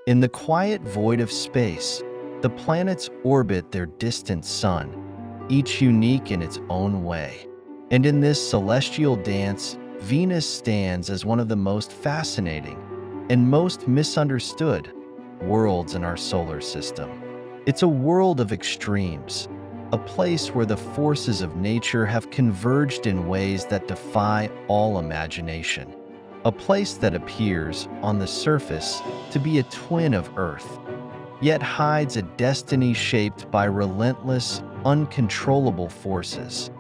In the quiet void of space, the planets orbit their distant sun, each unique in its own way. And in this celestial dance, Venus stands as one of the most fascinating and most misunderstood worlds in our solar system. It's a world of extremes, a place where the forces of nature have converged in ways that defy all imagination. A place that appears, on the surface, to be a twin of Earth, yet hides a destiny shaped by relentless, uncontrollable forces.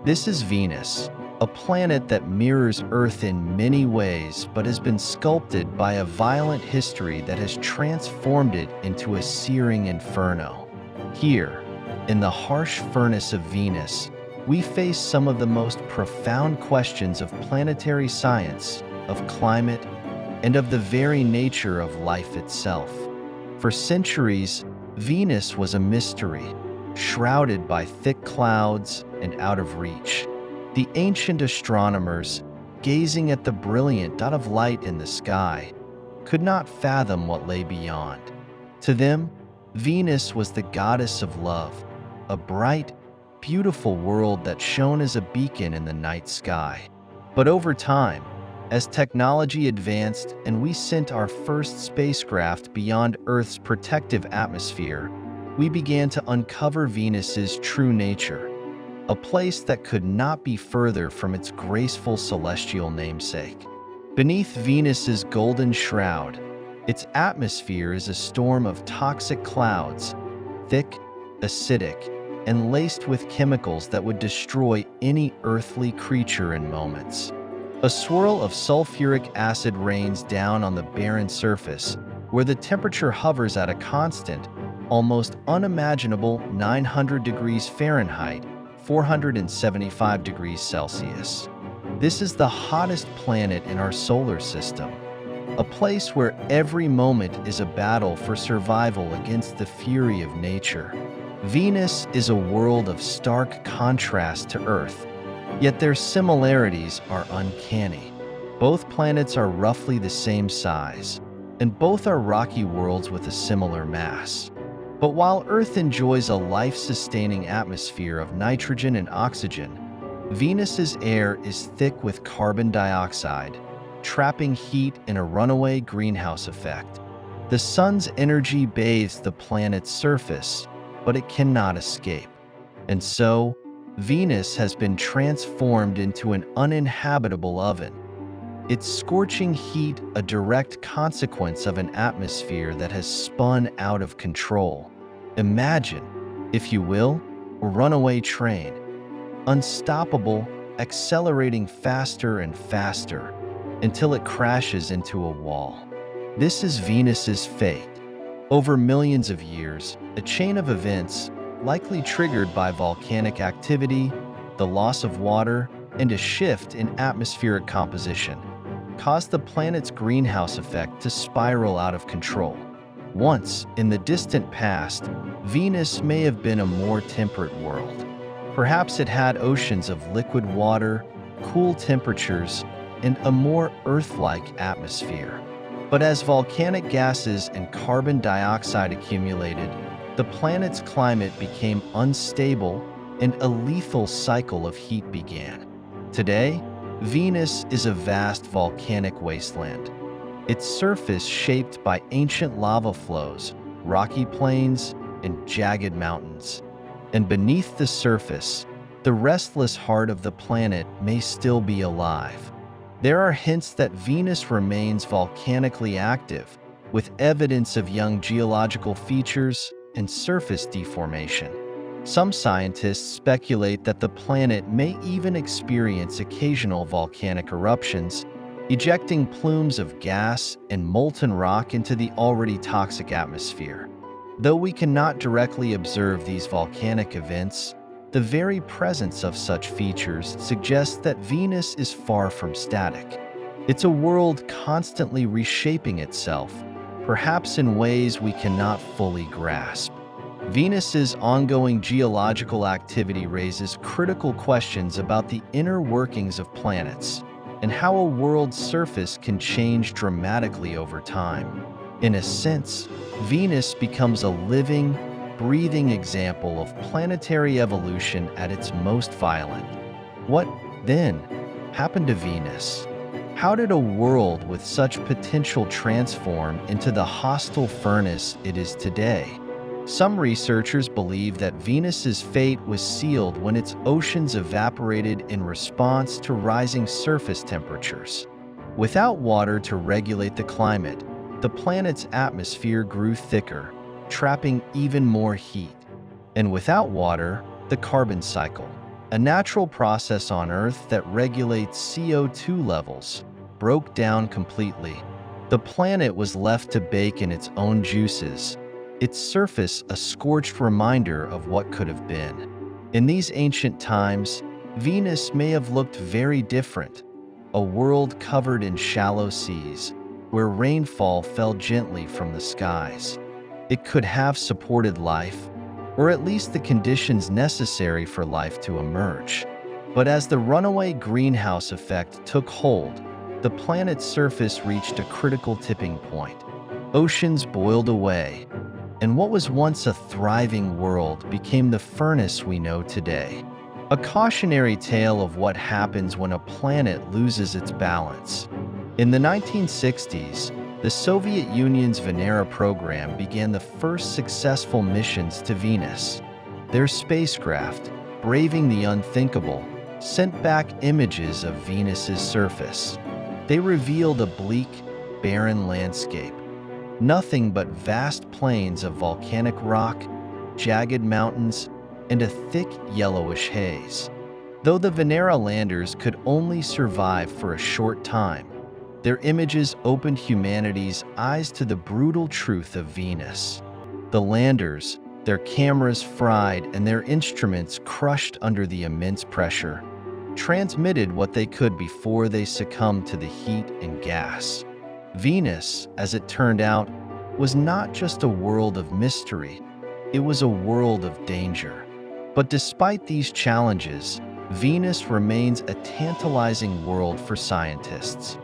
This is Venus, a planet that mirrors Earth in many ways but has been sculpted by a violent history that has transformed it into a searing inferno. Here, in the harsh furnace of Venus, we face some of the most profound questions of planetary science, of climate, and of the very nature of life itself. For centuries, Venus was a mystery, shrouded by thick clouds and out of reach. The ancient astronomers, gazing at the brilliant dot of light in the sky, could not fathom what lay beyond. To them, Venus was the goddess of love, a bright, beautiful world that shone as a beacon in the night sky. But over time, as technology advanced and we sent our first spacecraft beyond Earth's protective atmosphere, we began to uncover Venus's true nature, a place that could not be further from its graceful celestial namesake. Beneath Venus's golden shroud, its atmosphere is a storm of toxic clouds, thick, acidic, and laced with chemicals that would destroy any earthly creature in moments. A swirl of sulfuric acid rains down on the barren surface, where the temperature hovers at a constant, almost unimaginable 900 degrees Fahrenheit, 475 degrees Celsius. This is the hottest planet in our solar system, a place where every moment is a battle for survival against the fury of nature. Venus is a world of stark contrast to Earth, yet their similarities are uncanny. Both planets are roughly the same size, and both are rocky worlds with a similar mass. But while Earth enjoys a life-sustaining atmosphere of nitrogen and oxygen, Venus's air is thick with carbon dioxide, trapping heat in a runaway greenhouse effect. The sun's energy bathes the planet's surface, but it cannot escape. And so, Venus has been transformed into an uninhabitable oven, its scorching heat a direct consequence of an atmosphere that has spun out of control. Imagine, if you will, a runaway train, unstoppable, accelerating faster and faster until it crashes into a wall. This is Venus's fate. Over millions of years, a chain of events, likely triggered by volcanic activity, the loss of water, and a shift in atmospheric composition, caused the planet's greenhouse effect to spiral out of control. Once, in the distant past, Venus may have been a more temperate world. Perhaps it had oceans of liquid water, cool temperatures, and a more Earth-like atmosphere. But as volcanic gases and carbon dioxide accumulated, the planet's climate became unstable and a lethal cycle of heat began. Today, Venus is a vast volcanic wasteland, its surface shaped by ancient lava flows, rocky plains, and jagged mountains. And beneath the surface, the restless heart of the planet may still be alive. There are hints that Venus remains volcanically active, with evidence of young geological features and surface deformation. Some scientists speculate that the planet may even experience occasional volcanic eruptions, ejecting plumes of gas and molten rock into the already toxic atmosphere. Though we cannot directly observe these volcanic events, the very presence of such features suggests that Venus is far from static. It's a world constantly reshaping itself, perhaps in ways we cannot fully grasp. Venus's ongoing geological activity raises critical questions about the inner workings of planets and how a world's surface can change dramatically over time. In a sense, Venus becomes a living, breathing example of planetary evolution at its most violent. What, then, happened to Venus? How did a world with such potential transform into the hostile furnace it is today? Some researchers believe that Venus's fate was sealed when its oceans evaporated in response to rising surface temperatures. Without water to regulate the climate, the planet's atmosphere grew thicker, trapping even more heat. And without water, the carbon cycle, a natural process on Earth that regulates CO2 levels, broke down completely. The planet was left to bake in its own juices, its surface a scorched reminder of what could have been. In these ancient times, Venus may have looked very different, a world covered in shallow seas, where rainfall fell gently from the skies. It could have supported life, or at least the conditions necessary for life to emerge. But as the runaway greenhouse effect took hold, the planet's surface reached a critical tipping point. Oceans boiled away, and what was once a thriving world became the furnace we know today. A cautionary tale of what happens when a planet loses its balance. In the 1960s, the Soviet Union's Venera program began the first successful missions to Venus. Their spacecraft, braving the unthinkable, sent back images of Venus's surface. They revealed a bleak, barren landscape. Nothing but vast plains of volcanic rock, jagged mountains, and a thick yellowish haze. Though the Venera landers could only survive for a short time, their images opened humanity's eyes to the brutal truth of Venus. The landers, their cameras fried and their instruments crushed under the immense pressure, transmitted what they could before they succumbed to the heat and gas. Venus, as it turned out, was not just a world of mystery, it was a world of danger. But despite these challenges, Venus remains a tantalizing world for scientists.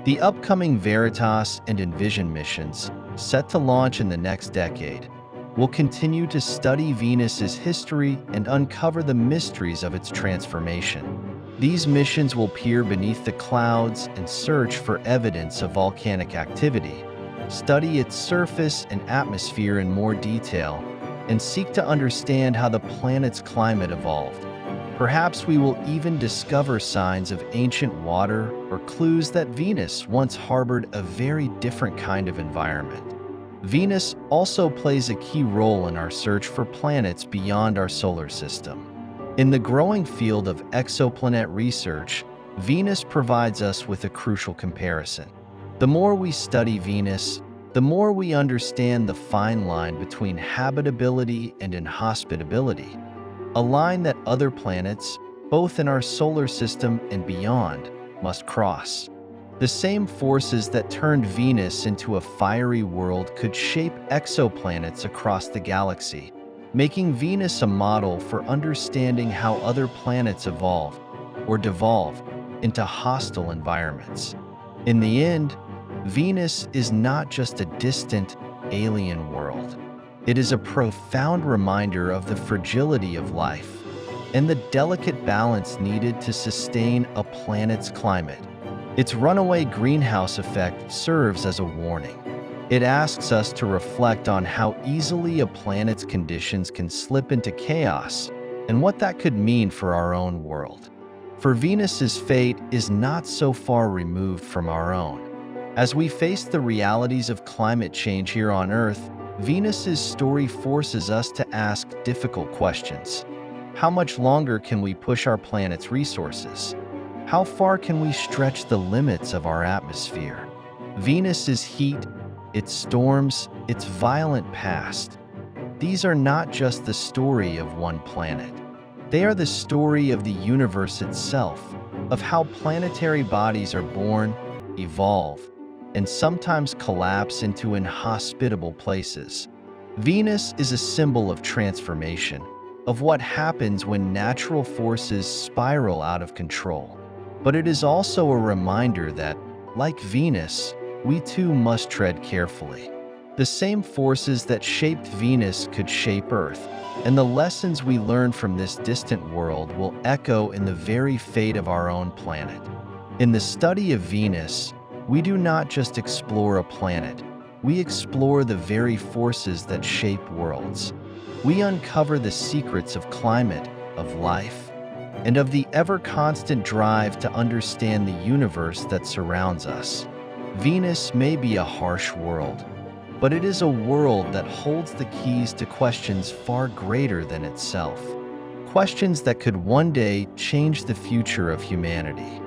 The upcoming Veritas and Envision missions, set to launch in the next decade, will continue to study Venus's history and uncover the mysteries of its transformation. These missions will peer beneath the clouds and search for evidence of volcanic activity, study its surface and atmosphere in more detail, and seek to understand how the planet's climate evolved. Perhaps we will even discover signs of ancient water or clues that Venus once harbored a very different kind of environment. Venus also plays a key role in our search for planets beyond our solar system. In the growing field of exoplanet research, Venus provides us with a crucial comparison. The more we study Venus, the more we understand the fine line between habitability and inhospitability, a line that other planets, both in our solar system and beyond, must cross. The same forces that turned Venus into a fiery world could shape exoplanets across the galaxy, making Venus a model for understanding how other planets evolve or devolve into hostile environments. In the end, Venus is not just a distant, alien world. It is a profound reminder of the fragility of life and the delicate balance needed to sustain a planet's climate. Its runaway greenhouse effect serves as a warning. It asks us to reflect on how easily a planet's conditions can slip into chaos and what that could mean for our own world. For Venus's fate is not so far removed from our own. As we face the realities of climate change here on Earth, Venus's story forces us to ask difficult questions. How much longer can we push our planet's resources? How far can we stretch the limits of our atmosphere? Venus's heat, its storms, its violent past. These are not just the story of one planet. They are the story of the universe itself, of how planetary bodies are born, evolve, and sometimes collapse into inhospitable places. Venus is a symbol of transformation, of what happens when natural forces spiral out of control. But it is also a reminder that, like Venus, we too must tread carefully. The same forces that shaped Venus could shape Earth, and the lessons we learn from this distant world will echo in the very fate of our own planet. In the study of Venus, we do not just explore a planet, we explore the very forces that shape worlds. We uncover the secrets of climate, of life, and of the ever-constant drive to understand the universe that surrounds us. Venus may be a harsh world, but it is a world that holds the keys to questions far greater than itself. Questions that could one day change the future of humanity.